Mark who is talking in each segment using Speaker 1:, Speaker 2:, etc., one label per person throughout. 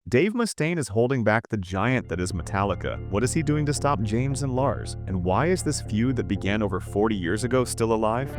Speaker 1: Dave Mustaine is holding back the giant that is Metallica. What is he doing to stop James and Lars? And why is this feud that began over 40 years ago still alive?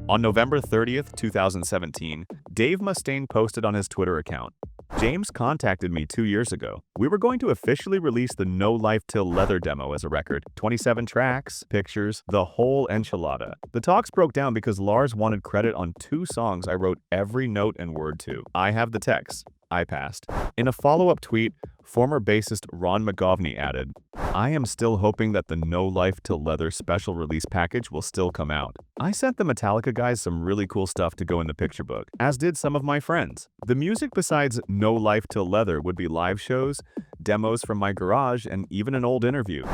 Speaker 1: On November 30th, 2017, Dave Mustaine posted on his Twitter account, "James contacted me 2 years ago. We were going to officially release the No Life Till Leather demo as a record. 27 tracks, pictures, the whole enchilada. The talks broke down because Lars wanted credit on 2 songs I wrote every note and word to. I have the text. I passed." In a follow-up tweet, former bassist Ron McGovney added, "I am still hoping that the No Life Till Leather special release package will still come out. I sent the Metallica guys some really cool stuff to go in the picture book, as did some of my friends. The music besides No Life Till Leather would be live shows, demos from my garage, and even an old interview."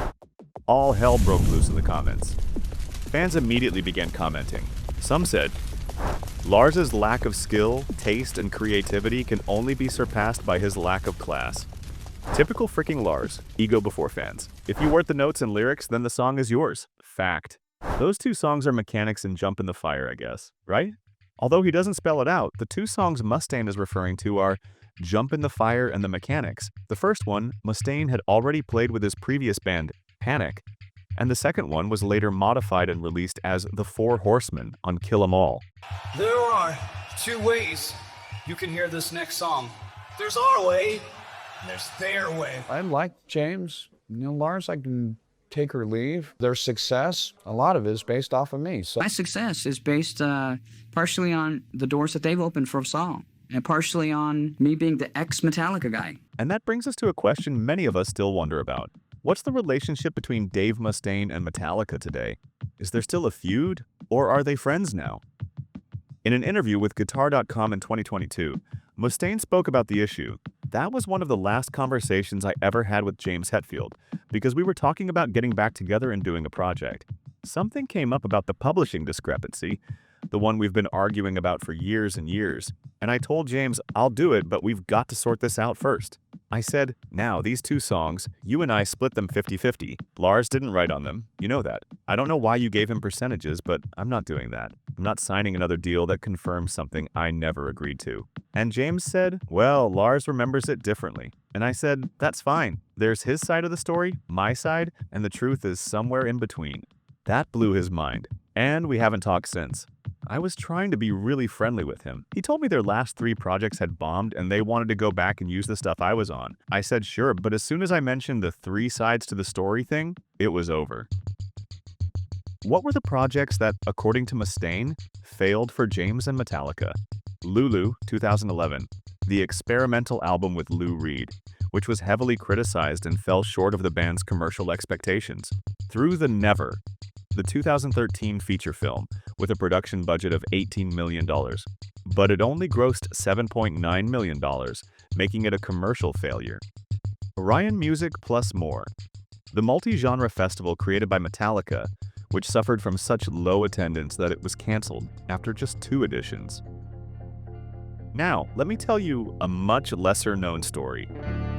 Speaker 1: All hell broke loose in the comments. Fans immediately began commenting. Some said, "Lars's lack of skill, taste, and creativity can only be surpassed by his lack of class. Typical freaking Lars, ego before fans. If you wrote the notes and lyrics, then the song is yours. Fact. Those 2 songs are Mechanics and Jump in the Fire, I guess, right?" Although he doesn't spell it out, the 2 songs Mustaine is referring to are Jump in the Fire and The Mechanics. The first one, Mustaine had already played with his previous band, Panic, and the second one was later modified and released as The Four Horsemen on Kill 'Em All.
Speaker 2: There are 2 ways you can hear this next song. There's our way, and there's their way.
Speaker 3: I like James. Lars, I can take or leave. Their success, a lot of it is based off of me. So
Speaker 4: my success is based partially on the doors that they've opened for a song, and partially on me being the ex-Metallica guy.
Speaker 1: And that brings us to a question many of us still wonder about. What's the relationship between Dave Mustaine and Metallica today? Is there still a feud, or are they friends now? In an interview with Guitar.com in 2022, Mustaine spoke about the issue. "That was one of the last conversations I ever had with James Hetfield, because we were talking about getting back together and doing a project. Something came up about the publishing discrepancy, the one we've been arguing about for years and years, and I told James, I'll do it, but we've got to sort this out first. I said, now, these 2 songs, you and I split them 50-50. Lars didn't write on them, you know that. I don't know why you gave him percentages, but I'm not doing that. I'm not signing another deal that confirms something I never agreed to." And James said, "Well, Lars remembers it differently." And I said, "That's fine. There's his side of the story, my side, and the truth is somewhere in between." That blew his mind, and we haven't talked since. I was trying to be really friendly with him. He told me their last 3 projects had bombed and they wanted to go back and use the stuff I was on. I said sure, but as soon as I mentioned the 3 sides to the story thing, it was over. What were the projects that, according to Mustaine, failed for James and Metallica? Lulu, 2011, the experimental album with Lou Reed, which was heavily criticized and fell short of the band's commercial expectations. Through the Never, the 2013 feature film with a production budget of $18 million, but it only grossed $7.9 million, making it a commercial failure. Orion Music Plus More, the multi-genre festival created by Metallica, which suffered from such low attendance that it was canceled after just 2 editions. Now, let me tell you a much lesser-known story.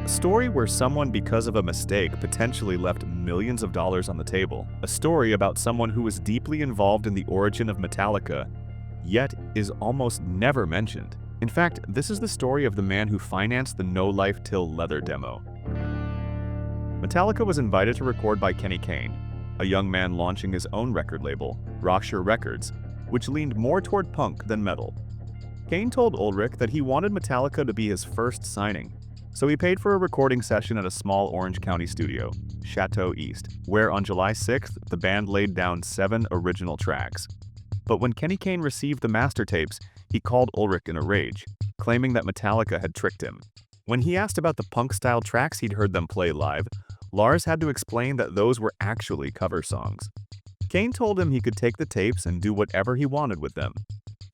Speaker 1: A story where someone, because of a mistake, potentially left millions of dollars on the table. A story about someone who was deeply involved in the origin of Metallica, yet is almost never mentioned. In fact, this is the story of the man who financed the No Life Till Leather demo. Metallica was invited to record by Kenny Kane, a young man launching his own record label, Rocksure Records, which leaned more toward punk than metal. Kane told Ulrich that he wanted Metallica to be his first signing, so he paid for a recording session at a small Orange County studio, Chateau East, where on July 6th, the band laid down 7 original tracks. But when Kenny Kane received the master tapes, he called Ulrich in a rage, claiming that Metallica had tricked him. When he asked about the punk-style tracks he'd heard them play live, Lars had to explain that those were actually cover songs. Kane told him he could take the tapes and do whatever he wanted with them.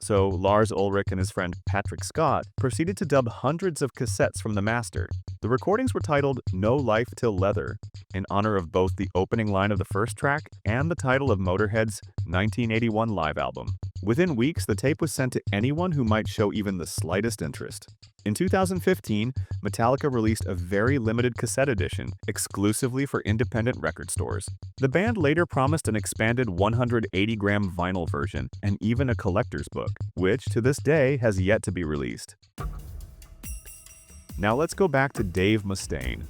Speaker 1: So Lars Ulrich and his friend Patrick Scott proceeded to dub hundreds of cassettes from the master. The recordings were titled No Life Till Leather, in honor of both the opening line of the first track and the title of Motorhead's 1981 live album. Within weeks, the tape was sent to anyone who might show even the slightest interest. In 2015, Metallica released a very limited cassette edition, exclusively for independent record stores. The band later promised an expanded 180-gram vinyl version and even a collector's book, which to this day has yet to be released. Now let's go back to Dave Mustaine.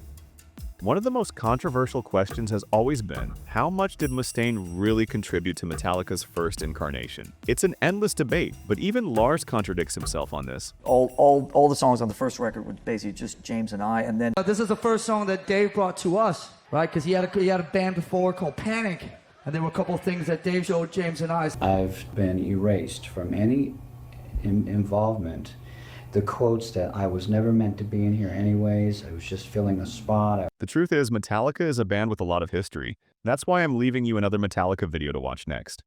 Speaker 1: One of the most controversial questions has always been, how much did Mustaine really contribute to Metallica's first incarnation? It's an endless debate, but even Lars contradicts himself on this.
Speaker 5: All the songs on the first record were basically just James and I, and then
Speaker 6: This is the first song that Dave brought to us, right? Because he had a band before called Panic, and there were a couple of things that Dave showed James and I.
Speaker 7: I've been erased from any involvement. The quotes that I was never meant to be in here anyways, I was just filling a spot.
Speaker 1: The truth is, Metallica is a band with a lot of history. That's why I'm leaving you another Metallica video to watch next.